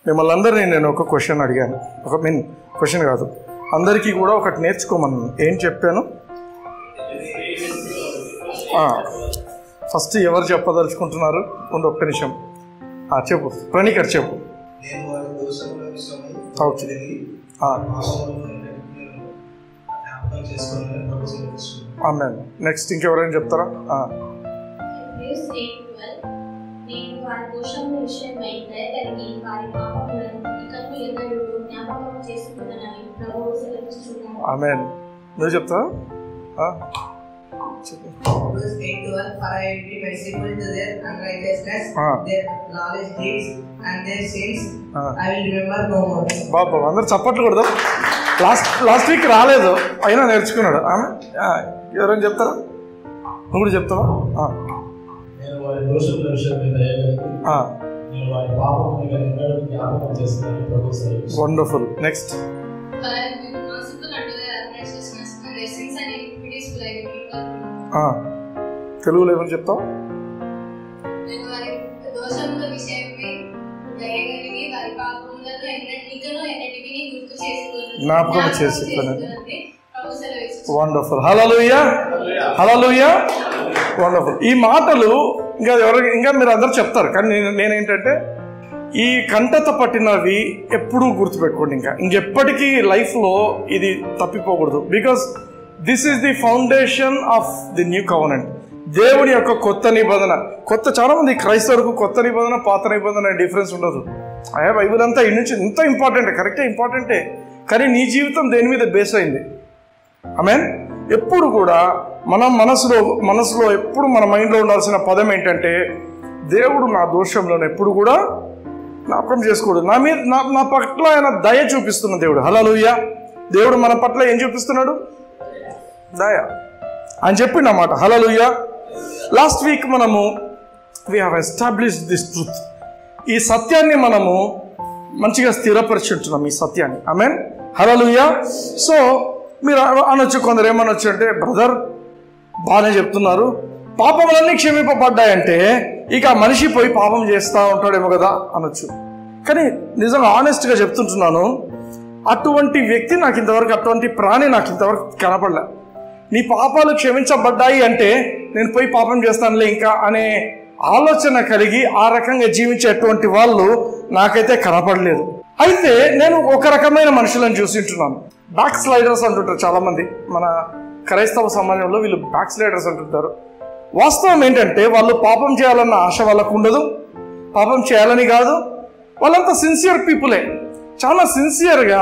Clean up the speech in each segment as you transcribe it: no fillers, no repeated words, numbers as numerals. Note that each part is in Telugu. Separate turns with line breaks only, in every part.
మిమ్మల్ని అందరినీ నేను ఒక క్వశ్చన్ అడిగాను, క్వశ్చన్ కాదు, అందరికీ కూడా ఒకటి నేర్చుకోమన్నాను. ఏం చెప్పాను? ఫస్ట్ ఎవరు చెప్పదలుచుకుంటున్నారు? ఒక్క నిమిషం. చెప్పు ప్రణీకర్, చెప్పు. నెక్స్ట్ ఇంకెవరైనా చెప్తారా? ఆమేన్. నువ్వు చెప్తా? బాబా అందరు చప్పట్లు కొడదా? లాస్ట్ వీక్ రాలేదు, అయినా నేర్చుకున్నాడు. ఎవరైనా చెప్తారా? నువ్వు కూడా చెప్తావా? వండర్ఫుల్. నెక్స్ట్. తెలుగులో ఏమని చెప్తావు? జ్ఞాపకం చేసుకున్నాను. వండర్ఫుల్. హల్లెలూయా, హల్లెలూయా. వండర్ఫుల్. ఈ మాటలు ఇంకా మీరు అందరూ చెప్తారు, కానీ నేనేంటంటే ఈ కంటత పట్టినవి ఎప్పుడూ గుర్తుపెట్టుకోండి. ఇంకెప్పటికీ లైఫ్లో ఇది తప్పిపోకూడదు. Because this is the foundation of the new covenant. దేవుడి యొక్క కొత్త నిబంధన. చాలా మంది క్రైస్తవులకు కొత్త నిబంధన పాత నిబంధన డిఫరెన్స్ ఉండదు. బైబిల్ అంతా ఇంత ఇంపార్టెంటే, కరెక్టే, ఇంపార్టెంటే, కానీ నీ జీవితం దేని మీద బేస్ అయింది? ఆమేన్. ఎప్పుడు కూడా మనం మనసులో ఎప్పుడు మన మైండ్లో ఉండాల్సిన పదం ఏంటంటే, దేవుడు నా దోషంలో ఎప్పుడు కూడా జ్ఞాపకం చేసుకోడు. నా పట్ల ఆయన దయ చూపిస్తున్న దేవుడు. హల్లెలూయా. దేవుడు మన పట్ల ఏం చూపిస్తున్నాడు? దయ అని చెప్పిండు అన్నమాట. హల్లెలూయా. లాస్ట్ వీక్ మనము we have established this truth. ఈ సత్యాన్ని మనము మంచిగా స్థిరపరిచుంటున్నాం, ఈ సత్యాన్ని. ఆమేన్. హల్లెలూయా. సో మీరు అనొచ్చు, కొందరు ఏమనొచ్చు అంటే, బ్రదర్ బాగానే చెప్తున్నారు, పాపములన్నీ క్షమింపబడ్డాయంటే ఇక మనిషి పోయి పాపం చేస్తూ ఉంటాడేమో కదా అనొచ్చు. కానీ నిజంగా ఆనెస్ట్గా చెప్తుంటున్నాను, అటువంటి వ్యక్తి నాకు ఇంతవరకు, అటువంటి ప్రాణి నాకు ఇంతవరకు కనపడలే. నీ పాపాలు క్షమించబడ్డాయి అంటే నేను పోయి పాపం చేస్తానులే ఇంకా అనే ఆలోచన కలిగి ఆ రకంగా జీవించేటువంటి వాళ్ళు నాకైతే కనపడలేదు. అయితే నేను ఒక రకమైన మనుషులను చూసింటున్నాను. బ్యాక్ స్లైడర్స్ అంటుంటారు చాలామంది మన క్రైస్తవ సమాజంలో. వీళ్ళు బ్యాక్ స్లైడర్స్ అంటుంటారు. వాస్తవం ఏంటంటే వాళ్ళు పాపం చేయాలన్న ఆశ వాళ్ళకు ఉండదు. పాపం చేయాలని కాదు, వాళ్ళంతా సిన్సియర్ పీపులే. చాలా సిన్సియర్గా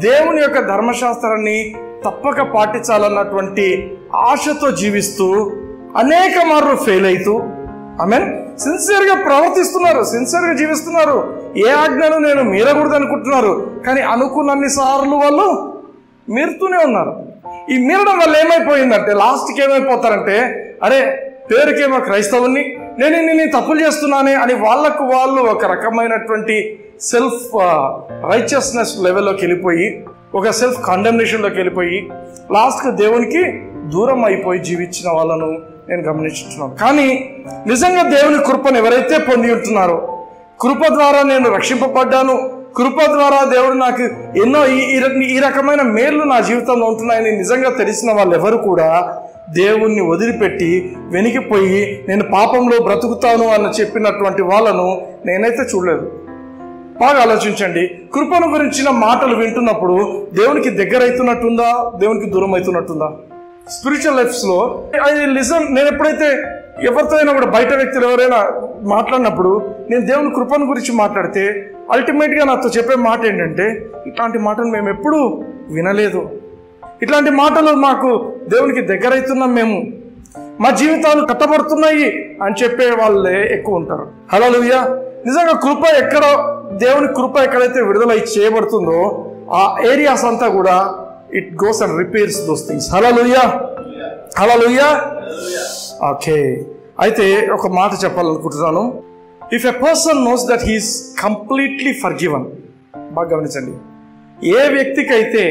దేవుని యొక్క ధర్మశాస్త్రాన్ని తప్పక పాటించాలన్నటువంటి ఆశతో జీవిస్తూ అనేక మార్లు ఫెయిల్ అవుతూ, ఆమేన్, సిన్సియర్గా ప్రవర్తిస్తున్నారు, సిన్సియర్గా జీవిస్తున్నారు. ఏ ఆజ్ఞను నేను మీరకూడదు అనుకుంటున్నారు, కానీ అనుకున్నన్ని సార్లు వాళ్ళు మీరుతూనే ఉన్నారు. ఈ మీరడం వల్ల ఏమైపోయిందంటే లాస్ట్కి ఏమైపోతారంటే, అరే పేరుకేమో క్రైస్తవుని, నేను తప్పులు చేస్తున్నానే అని వాళ్ళకు వాళ్ళు ఒక రకమైనటువంటి సెల్ఫ్ రైచియస్నెస్ లెవెల్లోకి వెళ్ళిపోయి, ఒక సెల్ఫ్ కండెమ్నేషన్లోకి వెళ్ళిపోయి లాస్ట్కి దేవునికి దూరం అయిపోయి జీవించిన వాళ్ళను నేను గమనించుతున్నాను. కానీ నిజంగా దేవుని కృపను ఎవరైతే పొంది ఉంటున్నారో, కృప ద్వారా నేను రక్షింపబడ్డాను, కృప ద్వారా దేవుడు నాకు ఎన్నో ఈ రకమైన మేళ్ళు నా జీవితంలో ఉంటున్నాయని నిజంగా తెలిసిన వాళ్ళు ఎవరు కూడా దేవుణ్ణి వదిలిపెట్టి వెనికిపోయి నేను పాపంలో బ్రతుకుతాను అని చెప్పినటువంటి వాళ్ళను నేనైతే చూడలేదు. బాగా ఆలోచించండి. కృపను గురించిన మాటలు వింటున్నప్పుడు దేవునికి దగ్గర అవుతున్నట్టుందా, దేవునికి దూరం అవుతున్నట్టుందా? స్పిరిచువల్ లైఫ్స్లో నేను ఎప్పుడైతే ఎవరితో అయినా కూడా బయట వ్యక్తులు ఎవరైనా మాట్లాడినప్పుడు నేను దేవుని కృపను గురించి మాట్లాడితే అల్టిమేట్గా నాతో చెప్పే మాట ఏంటంటే, ఇట్లాంటి మాటలు మేము ఎప్పుడూ వినలేదు, ఇట్లాంటి మాటలు మాకు దేవునికి దగ్గర అవుతున్నాం, మేము మా జీవితాలు కట్టబడుతున్నాయి అని చెప్పే వాళ్ళే ఎక్కువ ఉంటారు. హల్లెలూయా. నిజంగా కృప దేవుని కృప ఎక్కడైతే విడుదల చేయబడుతుందో ఆ ఏరియాస్ అంతా కూడా it goes and repairs those things. Hallelujah, hallelujah. Okay, అయితే ఒక మాట చెప్పాలనుకుంటున్నాను. If a person knows that he is completely forgiven, బాగా గమనించండి, ఏ వ్యక్తికైతే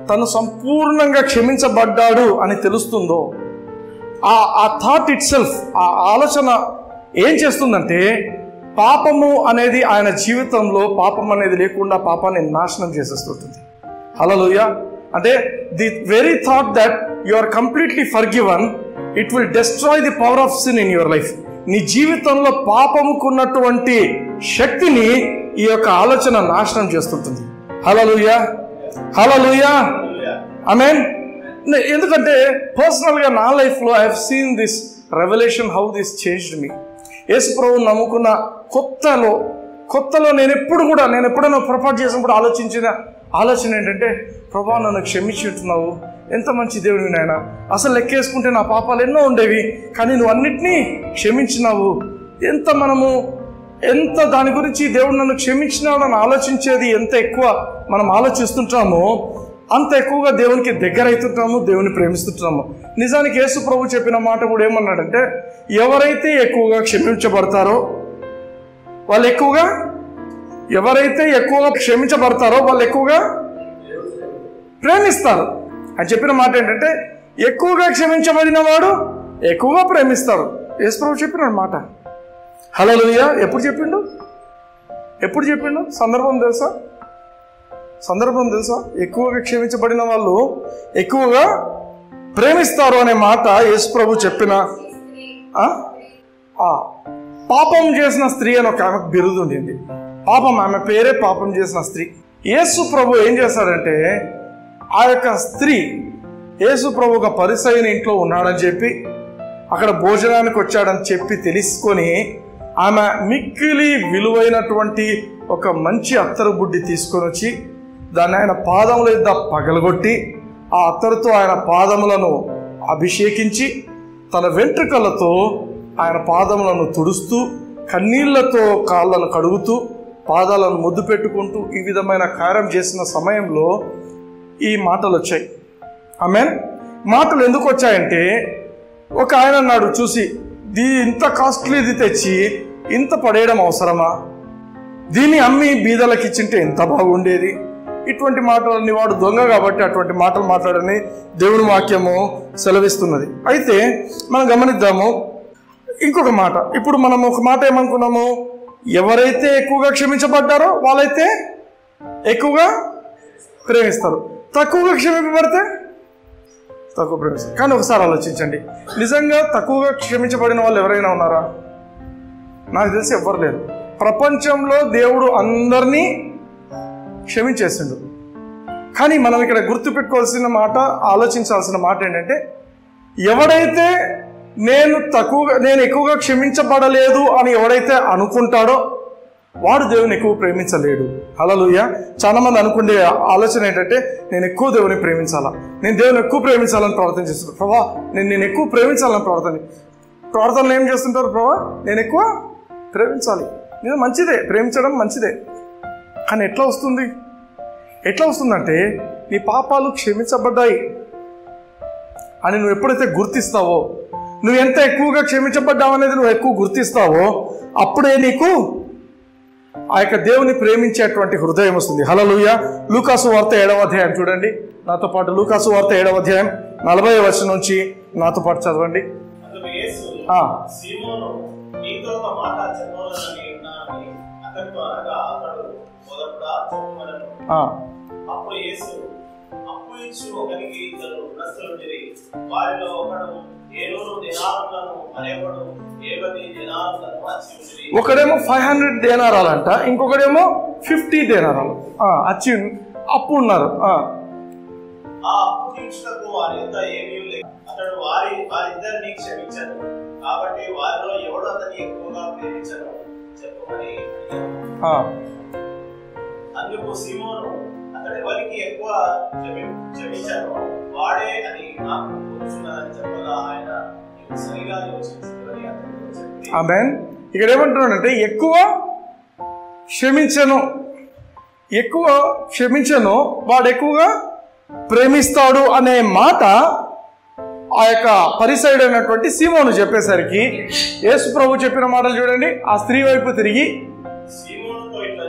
తను సంపూర్ణంగా క్షమించబడ్డాడు అని తెలుస్తుందో ఆ థాట్ ఇట్ సెల్ఫ్, ఆ ఆలోచన ఏం చేస్తుందంటే పాపము అనేది ఆయన జీవితంలో పాపం అనేది లేకుండా పాపాన్ని నాశనం చేసేస్తుంటుంది. హల్లెలూయా. అంటే the very thought that you are completely forgiven, it will destroy the power of sin in your life. నీ జీవితంలో పాపముకున్నటువంటి శక్తిని ఈ యొక్క ఆలోచన నాశనం చేస్తుంటుంది. హల్లెలూయా, హల్లెలూయా, ఆమేన్. ఎందుకంటే పర్సనల్గా నా లైఫ్లో I have seen this revolution, how this changed me. యేసు ప్రభువుని నమ్ముకున్న కొత్తలో నేను ఎప్పుడైనా పొరపాటు చేసినప్పుడు ఆలోచించిన ఆలోచన ఏంటంటే, ప్రభా నన్ను క్షమించి ఉంటున్నావు, ఎంత మంచి దేవుడివి నాయన, అసలు లెక్కేసుకుంటే నా పాపాలు ఎన్నో ఉండేవి, కానీ నువ్వు అన్నిటినీ క్షమించినావు. ఎంత దాని గురించి దేవుడు నన్ను క్షమించినావు అని ఆలోచించేది ఎంత ఎక్కువ మనం ఆలోచిస్తుంటామో అంత ఎక్కువగా దేవునికి దగ్గర అవుతుంటాము, దేవుని ప్రేమిస్తుంటాము. నిజానికి యేసు ప్రభు చెప్పిన మాట కూడా ఏమన్నాడంటే, ఎవరైతే ఎక్కువగా క్షమించబడతారో వాళ్ళు ఎవరైతే ఎక్కువగా క్షమించబడతారో వాళ్ళు ఎక్కువగా ప్రేమిస్తారు అని చెప్పిన మాట ఏంటంటే, ఎక్కువగా క్షమించబడిన వాడు ఎక్కువగా ప్రేమిస్తారు. యేసు ప్రభు చెప్పిన మాట. హల్లెలూయా. ఎప్పుడు చెప్పిండు? సందర్భం తెలుసా? ఎక్కువగా క్షమించబడిన వాళ్ళు ఎక్కువగా ప్రేమిస్తారు అనే మాట యేసు ప్రభు చెప్పిన. పాపం చేసిన స్త్రీ అని ఒక ఆమెకు బిరుదు ఉండింది. ఆమె పేరే పాపం చేసిన స్త్రీ. యేసు ప్రభు ఏం చేశాడంటే, ఆ యొక్క స్త్రీ యేసు ప్రభు ఒక పరిసయ్యుని ఇంట్లో ఉన్నాడని చెప్పి, అక్కడ భోజనానికి వచ్చాడని చెప్పి తెలుసుకొని, ఆమె మిక్కిలి విలువైనటువంటి ఒక మంచి అత్తరు బుడ్డి తీసుకొని వచ్చి దాన్ని ఆయన పాదముల యొద్ద పగలగొట్టి, ఆ అత్తరుతో ఆయన పాదములను అభిషేకించి తన వెంట్రుకలతో ఆయన పాదములను తుడుస్తూ, కన్నీళ్లతో కాళ్ళను కడుగుతూ, పాదాలను ముద్దు పెట్టుకుంటూ ఈ విధమైన కార్యం చేసిన సమయంలో ఈ మాటలు వచ్చాయి. ఆమేన్. మాటలు ఎందుకు వచ్చాయంటే, ఒక ఆయన అన్నాడు చూసి, ఇంత కాస్ట్లీది తెచ్చి ఇంత పడేయడం అవసరమా, దీన్ని అమ్మి బీదలకు ఇచ్చింటే ఎంత బాగుండేది. ఇటువంటి మాటలన్నీ వాడు దొంగ కాబట్టి అటువంటి మాటలు మాట్లాడని దేవుని వాక్యము సెలవిస్తున్నది. అయితే మనం గమనిద్దాము ఇంకొక మాట. ఇప్పుడు మనం ఒక మాట ఏమనుకున్నాము, ఎవరైతే ఎక్కువగా క్షమించబడ్డారో వాళ్ళైతే ఎక్కువగా ప్రేమిస్తారు, తక్కువగా క్షమింపబడితే తక్కువ ప్రేమిస్తారు. కానీ ఒకసారి ఆలోచించండి, నిజంగా తక్కువగా క్షమించబడిన వాళ్ళు ఎవరైనా ఉన్నారా? నాకు తెలిసి ఎవ్వరు లేరు. ప్రపంచంలో దేవుడు అందరినీ క్షమించేసిండు. కానీ మనం ఇక్కడ గుర్తుపెట్టుకోవాల్సిన మాట, ఆలోచించాల్సిన మాట ఏంటంటే, ఎవడైతే నేను ఎక్కువగా క్షమించబడలేదు అని ఎవడైతే అనుకుంటాడో వాడు దేవుని ఎక్కువ ప్రేమించలేడు. హల్లెలూయా. చాలా మంది అనుకునే ఆలోచన ఏంటంటే, నేను ఎక్కువ దేవుని ప్రేమించాలా, నేను దేవుని ఎక్కువ ప్రేమించాలని ప్రార్థన చేస్తున్నాను. ప్రభా నేను ఎక్కువ ప్రేమించాలని ప్రార్థనలు ఏం చేస్తుంటారు? ప్రభా నేను ఎక్కువ ప్రేమించాలి. నేను మంచిదే, ప్రేమించడం మంచిదే. కానీ ఎట్లా వస్తుందంటే, నీ పాపాలు క్షమించబడ్డాయి అని నువ్వు ఎప్పుడైతే గుర్తిస్తావో, నువ్వు ఎంత ఎక్కువగా క్షమించబడ్డావు అనేది నువ్వు ఎక్కువ గుర్తిస్తావో, అప్పుడే నీకు ఆ యొక్క దేవుని ప్రేమించేటువంటి హృదయం వస్తుంది. హల్లెలూయా. లూకాసు వార్త 7వ అధ్యాయం చూడండి నాతో పాటు. లూకాసు వార్త 7వ అధ్యాయం 40వ వచనం నుంచి నాతో పాటు చదవండి. ఒకడేమో 500 దేనారాలంట, ఇంకొకడేమో 50 దేనారాలు అచ్చి అప్పు ఉన్నారు.
అందుకు సీమోను, అతడు ఎవరికి ఎక్కువ క్షమించారో వాడే అని నాకు కూర్చున్నదని చెప్పగా ఆయన సరిగా యోచించుకొని అతనితో చెప్పి,
ఆమేన్. ఇక్కడ ఏమంటున్నాడంటే, ఎక్కువ క్షమించను వాడు ఎక్కువగా ప్రేమిస్తాడు అనే మాట ఆ యొక్క పరిసయుడైనటువంటి సీమోను చెప్పేసరికి యేసు ప్రభు చెప్పిన మాటలు చూడండి. ఆ స్త్రీ వైపు తిరిగి
సీమోనుతో ఇట్లా,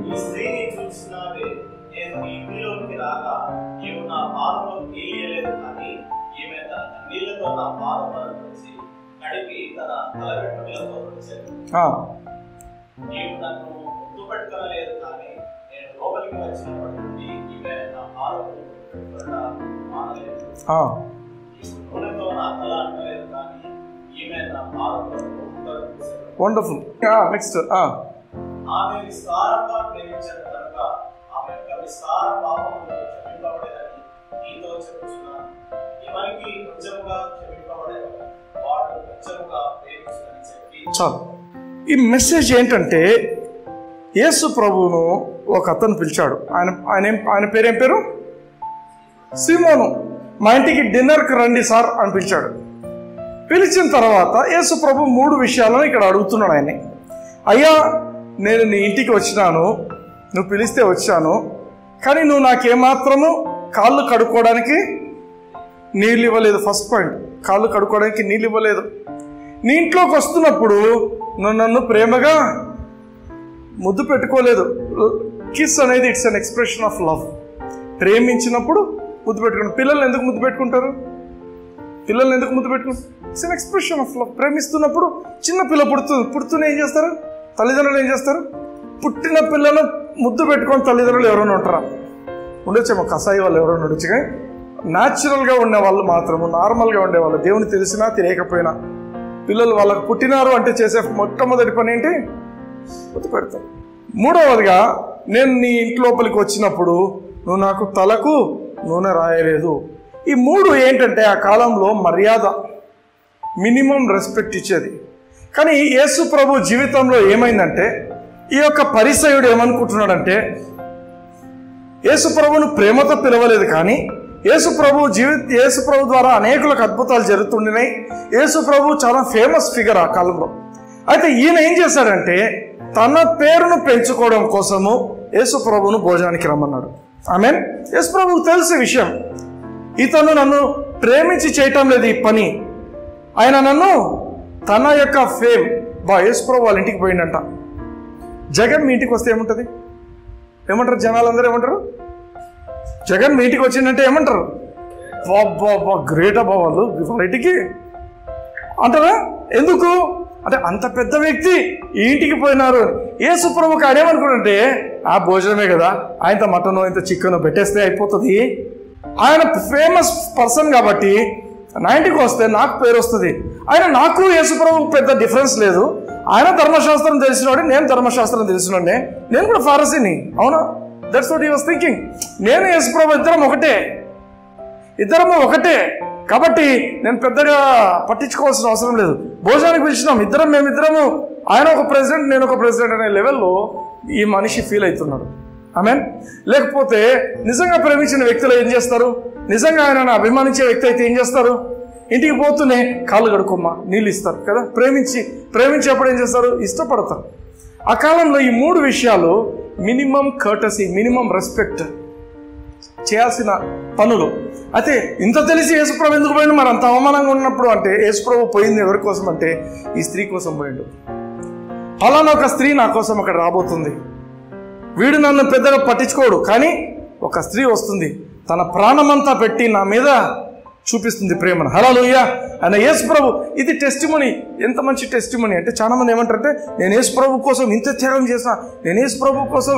ఈ స్త్రీని చూస్తున్నావే, నేను ఈ ఇంటిలోకి రాగా ఈమె నా పాదములో నీళ్ళలేదు, కానీ ఈమె తన నీళ్లతో నా పాదములను తుడిచి కడిగి తన తల వెంట్రుకలతో తుడిచాడు. నీవు నన్ను ముద్దు పెట్టుకోలేదు కానీ నేను లోపలికి వచ్చినప్పటి నుండి ఈమె నా పాదములు మానలేదు. నూనెతో నా తల అంటలేదు కానీ ఈమె నా పాదములకు
వండర్ఫుల్. నెక్స్ట్
ఆమె విస్తారంగా ప్రేమించదు కనుక ఆమె యొక్క విస్తార పాపములు క్షమింపబడేదని నీతో చెప్పుచున్నాను. ఎవరికి కొంచెముగా క్షమింపబడేది వాడు కొంచెముగా ప్రేమించదని చెప్పి
చాలు. ఈ మెసేజ్ ఏంటంటే యేసు ప్రభువును ఒక అతను పిలిచాడు. ఆయన పేరేం పేరు? సీమోను. మా ఇంటికి డిన్నర్కి రండి సార్ అని పిలిచాడు. పిలిచిన తర్వాత యేసు ప్రభు 3 విషయాలను ఇక్కడ అడుగుతున్నాడు ఆయన్ని. అయ్యా, నేను నీ ఇంటికి వచ్చినాను, నువ్వు పిలిస్తే వచ్చాను, కానీ నువ్వు నాకేమాత్రము కాళ్ళు కడుక్కోవడానికి నీళ్ళు ఇవ్వలేదు. ఫస్ట్ పాయింట్, కాళ్ళు కడుక్కోవడానికి నీళ్ళు ఇవ్వలేదు. నీ ఇంట్లోకి వస్తున్నప్పుడు నువ్వు నన్ను ప్రేమగా ముద్దు పెట్టుకోలేదు. కిస్ అనేది it's an expression of love. ప్రేమించినప్పుడు ముద్దు పెట్టుకుంటారు. పిల్లల్ని ఎందుకు ముద్దు పెట్టుకుంటారు? పిల్లల్ని ఎందుకు ముద్దు పెట్టుకుంటారు? It's an expression of love. ప్రేమిస్తున్నప్పుడు చిన్న పిల్ల పుడుతూనే ఏం చేస్తారు? తల్లిదండ్రులు ఏం చేస్తారు? పుట్టిన పిల్లలు ముద్దు పెట్టుకొని తల్లిదండ్రులు ఎవరైనా ఉంటారా? ఉండొచ్చేమో, కసాయి వాళ్ళు ఎవరైనా ఉండొచ్చు. కానీ న్యాచురల్గా ఉండే వాళ్ళు మాత్రము, నార్మల్గా ఉండేవాళ్ళు, దేవుని తెలిసినా తెలియకపోయినా పిల్లలు వాళ్ళకు పుట్టినారు అంటే చేసే మొట్టమొదటి పని ఏంటి? ముద్దు పెడతారు. 3వదిగా, నేను నీ ఇంటి లోపలికి వచ్చినప్పుడు నువ్వు నాకు తలకు నూనె రాయలేదు. ఈ 3 ఏంటంటే ఆ కాలంలో మర్యాద, మినిమం రెస్పెక్ట్ ఇచ్చేది. కానీ యేసు ప్రభు జీవితంలో ఏమైందంటే, ఈ యొక్క పరిసయుడు ఏమనుకుంటున్నాడంటే, యేసు ప్రభును ప్రేమతో పిలవలేదు, కానీ యేసు ప్రభు ద్వారా అనేకులకు అద్భుతాలు జరుగుతుండినాయి. యేసు ప్రభు చాలా ఫేమస్ ఫిగర్ ఆ కాలంలో. అయితే ఈయన ఏం చేశాడంటే, తన పేరును పెంచుకోవడం కోసము యేసు ప్రభును భోజనానికి రమ్మన్నాడు. ఆమేన్. యేసు ప్రభుకు తెలిసే విషయం, ఇతను నన్ను ప్రేమించి చేయటం లేదు ఈ పని. ఆయన నన్ను తన యొక్క ఫేమ్ యేసు ప్రభు వాళ్ళ ఇంటికి పోయిందంట. జగన్ మీ ఇంటికి వస్తే ఏముంటుంది? ఏమంటారు జనాలందరూ? ఏమంటారు? జగన్ మీ ఇంటికి వచ్చిందంటే ఏమంటారు? బాబా గ్రేట్ అబ్బా వాళ్ళు వాళ్ళ ఇంటికి అంటారా? ఎందుకు అంటే అంత పెద్ద వ్యక్తి ఈ ఇంటికి పోయినారు. యేసు ప్రభుకి ఆడేమనుకుంటే, ఆ భోజనమే కదా, ఆయనతో మటను ఇంత చికెన్ పెట్టేస్తే అయిపోతుంది. ఆయన ఫేమస్ పర్సన్ కాబట్టి నా ఇంటికి వస్తే నాకు పేరు వస్తుంది. ఆయన నాకు యేసు ప్రభుకు పెద్ద డిఫరెన్స్ లేదు. ఆయన ధర్మశాస్త్రం తెలిసినవాడు, నేను ధర్మశాస్త్రం తెలిసినోడే, నేను కూడా ఫారసీని. అవునా? That's what he was thinking. నేను యేసు ప్రభు ఇద్దరము ఒకటే కాబట్టి నేను పెద్దగా పట్టించుకోవాల్సిన అవసరం లేదు. భోజనానికి పిలిచినాం, మేమిద్దరము, ఆయన ఒక ప్రెసిడెంట్, నేను ఒక ప్రెసిడెంట్ అనే లెవెల్లో ఈ మనిషి ఫీల్ అవుతున్నాడు. ఆమేన్. లేకపోతే నిజంగా ప్రేమించిన వ్యక్తులు ఏం చేస్తారు? నిజంగా ఆయన అభిమానించే వ్యక్తి అయితే ఏం చేస్తారు? ఇంటికి పోతూనే కాళ్ళు కడుక్కోమ్మా, నీళ్ళు ఇస్తారు కదా. ప్రేమించేప్పుడు ఏం చేస్తారు? ఇష్టపడతారు. ఆ కాలంలో ఈ 3 విషయాలు మినిమం కర్టసీ, మినిమం రెస్పెక్ట్ చేయాల్సిన పనులు. అయితే ఇంత తెలిసి యేసుప్రభు ఎందుకు పోయిండు? మరి అంత అవమానంగా ఉన్నప్పుడు అంటే యేసుప్రభు పోయింది ఎవరి కోసం అంటే ఈ స్త్రీ కోసం పోయిండు. ఫలానా ఒక స్త్రీ నా కోసం అక్కడ రాబోతుంది, వీడు నన్ను పెద్దగా పట్టించుకోడు, కానీ ఒక స్త్రీ వస్తుంది, తన ప్రాణమంతా పెట్టి నా మీద చూపిస్తుంది ప్రేమను. హల్లెలూయా. ఆయన యేసు ప్రభు, ఇది టెస్టిమనీ. ఎంత మంచి టెస్టిమనీ అంటే, చాలా మంది ఏమంటారంటే, నేను యేసు ప్రభు కోసం ఇంత త్యాగం చేసిన, నేను యేసు ప్రభు కోసం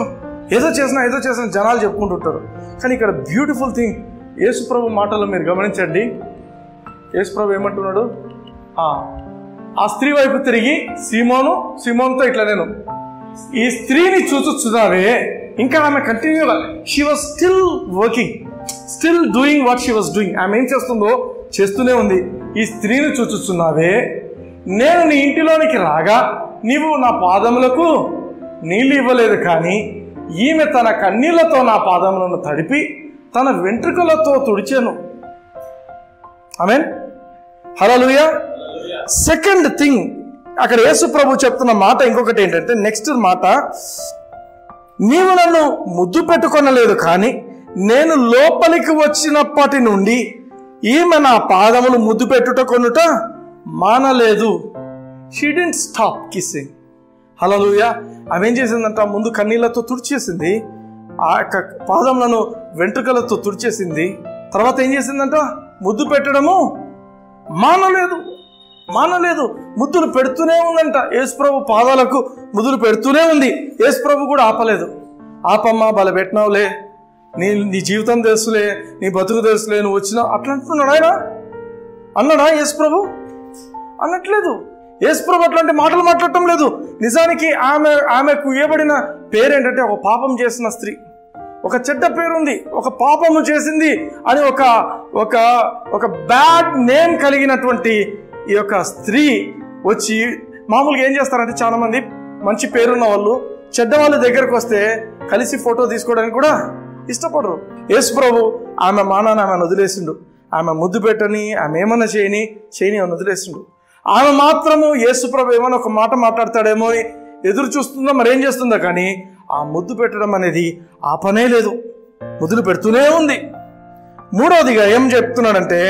ఏదో చేసిన జనాలు చెప్పుకుంటుంటారు. కానీ ఇక్కడ బ్యూటిఫుల్ థింగ్, యేసు ప్రభు మాటలు మీరు గమనించండి. యేసు ప్రభు ఏమంటున్నాడు? ఆ స్త్రీ వైపు తిరిగి సీమోనుతో ఇట్లా, నేను ఈ స్త్రీని చూచుచున్నావే. ఇంకా ఆమె కంటిన్యూగా, she was still working, still doing what she was doing. ఆమె ఏం చేస్తుందో చేస్తూనే ఉంది. ఈ స్త్రీని చూచుచున్నావే, నేను నీ ఇంటిలోనికి రాగా నీవు నా పాదములకు నీళ్ళు ఇవ్వలేదు, కానీ ఈమె తన కన్నీళ్లతో నా పాదములను తడిపి తన వెంట్రుకలతో తుడిచాను. ఆమేన్. హల్లెలూయా. సెకండ్ థింగ్, అక్కడ యేసు ప్రభు చెప్తున్న మాట ఇంకొకటి ఏంటంటే, నెక్స్ట్ మాట, నీవు నన్ను ముద్దు పెట్టుకొనలేదు, కానీ నేను లోపలికి వచ్చినప్పటి నుండి ఈమె నా పాదములు ముద్దు పెట్టుకొనుట మానలేదు. She didn't stop kissing. Hallelujah. ఆమె ఏం చేసిందంట? ముందు కన్నీళ్లతో తుడిచేసింది, ఆ యొక్క పాదములను వెంట్రుకలతో తుడిచేసింది. తర్వాత ఏం చేసిందంట? ముద్దు పెట్టడము మానలేదు. మానలేదు, ముద్దులు పెడుతూనే ఉందంట. యేసుప్రభు పాదాలకు ముద్దులు పెడుతూనే ఉంది. యేసుప్రభు కూడా ఆపలేదు. ఆపమ్మా, బల పెట్టినావులే, నీ జీవితం తెలుసులే, నీ బతుకు తెలుసులే, నువ్వు వచ్చినావు అట్లా అంటున్నాడు ఆయన. అన్నాడా యేసుప్రభు? అనట్లేదు. యేసుప్రభు అట్లాంటి మాటలు మాట్లాడటం లేదు. నిజానికి ఆమెకు ఇవ్వబడిన పేరేంటంటే ఒక పాపం చేసిన స్త్రీ, ఒక చెడ్డ పేరుంది, ఒక పాపము చేసింది అని ఒక బ్యాడ్ నేమ్ కలిగినటువంటి ఈ యొక్క స్త్రీ వచ్చి, మామూలుగా ఏం చేస్తారంటే చాలా మంది మంచి పేరున్న వాళ్ళు చెడ్డవాళ్ళ దగ్గరకు వస్తే కలిసి ఫోటో తీసుకోవడానికి కూడా ఇష్టపడరు. యేసుప్రభు ఆమె మానాన్ని ఆమెను వదిలేసిండు. ఆమె ముద్దు పెట్టని, ఆమె ఏమన్నా చేయని ఆమె వదిలేసిండు. ఆమె మాత్రము యేసుప్రభు ఏమైనా ఒక మాట మాట్లాడతాడేమో అని ఎదురు చూస్తుందో మరేం చేస్తుందో, కానీ ఆ ముద్దు పెట్టడం అనేది ఆ పనే లేదు, ముద్దులు పెడుతూనే ఉంది. మూడవదిగా ఏం చెప్తున్నాడంటే,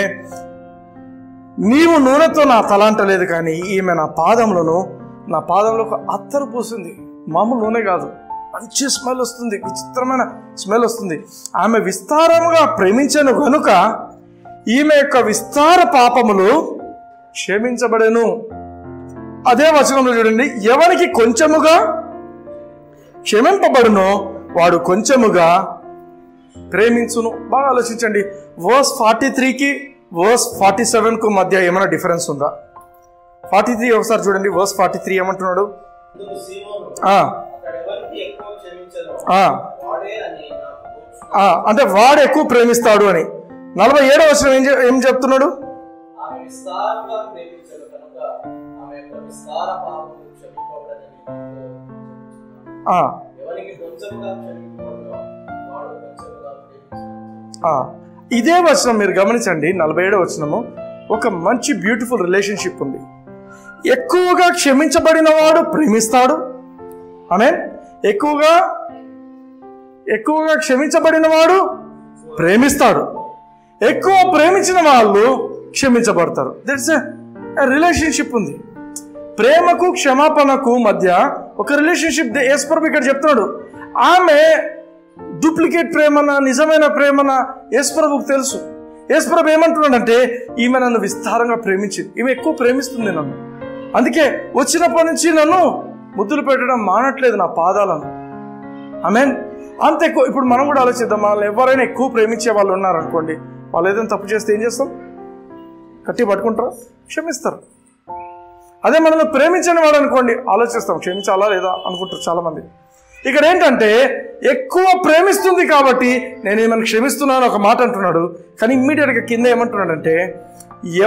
నీవు నూనెతో నా తలాంటలేదు, కానీ ఈమె నా పాదంలో ఒక అత్తరు పూసింది. మామూలు నూనె కాదు, మంచి స్మెల్ వస్తుంది, విచిత్రమైన స్మెల్ వస్తుంది. ఆమె విస్తారముగా ప్రేమించను గనుక ఈమె యొక్క విస్తార పాపములు క్షమించబడెను. అదే వచనంలో చూడండి, ఎవరికి కొంచెముగా క్షమింపబడునో వాడు కొంచెముగా ప్రేమించును. బాగా ఆలోచించండి. వర్స్ 43కి వర్స్ 47కు మధ్య ఏమైనా డిఫరెన్స్ ఉందా? 43 ఒకసారి చూడండి. వర్స్ 43 ఏమంటున్నాడు? అంటే వాడు ఎక్కువ ప్రేమిస్తాడు అని. 47వ వచనం ఏం చెప్తున్నాడు? ఇదే వచనం మీరు గమనించండి. 47వ వచనము ఒక మంచి బ్యూటిఫుల్ రిలేషన్షిప్ ఉంది. ఎక్కువగా క్షమించబడిన వాడు ప్రేమిస్తాడు. ఆమేన్. ఎక్కువగా క్షమించబడిన వాడు ప్రేమిస్తాడు. ఎక్కువ ప్రేమించిన వాళ్ళు క్షమించబడతారు. దట్స్ ఎ రిలేషన్షిప్ ఉంది. ప్రేమకు క్షమాపణకు మధ్య ఒక రిలేషన్షిప్ యేసుప్రభు ఇక్కడ చెప్తున్నాడు. ఆమె డూప్లికేట్ ప్రేమన, నిజమైన ప్రేమన యేసుప్రభుకు తెలుసు. యేసుప్రభు ఏమంటున్నాడంటే, ఈమె నన్ను విస్తారంగా ప్రేమించింది, ఈమె ఎక్కువ ప్రేమిస్తుంది నన్ను, అందుకే వచ్చినప్పటి నుంచి నన్ను ముద్దులు పెట్టడం మానట్లేదు నా పాదాలను. ఆమేన్. అంత ఎక్కువ. ఇప్పుడు మనం కూడా ఆలోచిద్దాం, వాళ్ళు ఎవరైనా ఎక్కువ ప్రేమించే వాళ్ళు ఉన్నారనుకోండి, వాళ్ళు ఏదైనా తప్పు చేస్తే ఏం చేస్తాం? కట్టి పట్టుకుంటారా? క్షమిస్తారు. అదే మనల్ని ప్రేమించని వాడు అనుకోండి, ఆలోచిస్తాం క్షమించాలా లేదా అనుకుంటారు చాలామంది. ఇక్కడ ఏంటంటే, ఎక్కువ ప్రేమిస్తుంది కాబట్టి నేను ఏమైనా క్షమిస్తున్నాను ఒక మాట అంటున్నాడు, కానీ ఇమ్మీడియట్గా కింద ఏమంటున్నాడంటే,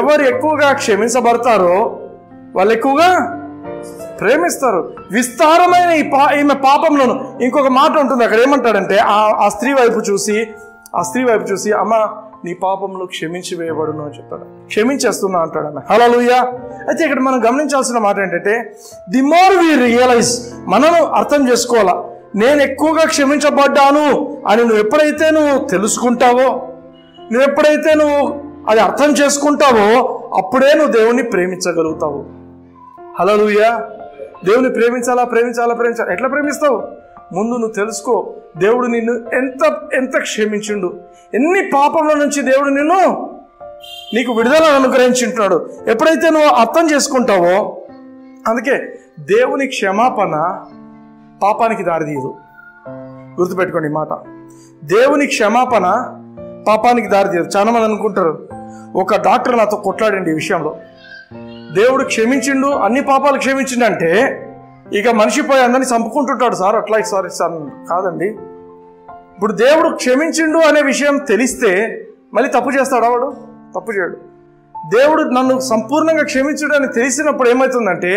ఎవరు ఎక్కువగా క్షమించబడతారో వాళ్ళు ఎక్కువగా ప్రేమిస్తారు. విస్తారమైన ఈమె పాపంలోను. ఇంకొక మాట ఉంటుంది అక్కడ, ఏమంటాడంటే ఆ స్త్రీ వైపు చూసి అమ్మ నీ పాపంలో క్షమించి వేయబడును అని చెప్తాడు. క్షమించేస్తున్నా అంటాడు ఆమె. హల్లెలూయా. అయితే ఇక్కడ మనం గమనించాల్సిన మాట ఏంటంటే, ది మోర్ వి రియలైజ్, మనము అర్థం చేసుకోవాలా, నేను ఎక్కువగా క్షమించబడ్డాను అని నువ్వు ఎప్పుడైతే తెలుసుకుంటావో, నువ్వు ఎప్పుడైతే అది అర్థం చేసుకుంటావో, అప్పుడే నువ్వు దేవుణ్ణి ప్రేమించగలుగుతావు. హల్లెలూయా. దేవుని ప్రేమించాలా? ఎట్లా ప్రేమిస్తావు? ముందు నువ్వు తెలుసుకో, దేవుడు నిన్ను ఎంత క్షమించిండు, ఎన్ని పాపంల నుంచి దేవుడు నీకు విడుదల అనుగ్రహించుంటున్నాడు. ఎప్పుడైతే నువ్వు అర్థం చేసుకుంటావో, అందుకే దేవుని క్షమాపణ పాపానికి దారితీయదు. గుర్తుపెట్టుకోండి ఈ మాట. దేవుని క్షమాపణ పాపానికి దారితీయదు. చాలా మంది అనుకుంటారు, ఒక డాక్టర్ నాతో కొట్లాడండి ఈ విషయంలో, దేవుడు క్షమించిండు, అన్ని పాపాలు క్షమించిండు అంటే ఇక మనిషి పోయి అందరినీ చంపుకుంటుంటాడు సార్, అట్లా సారీ సార్. కాదండి. ఇప్పుడు దేవుడు క్షమించిండు అనే విషయం తెలిస్తే మళ్ళీ తప్పు చేస్తాడా? వాడు తప్పు చేయడు. దేవుడు నన్ను సంపూర్ణంగా క్షమించడు అని తెలిసినప్పుడు ఏమవుతుందంటే,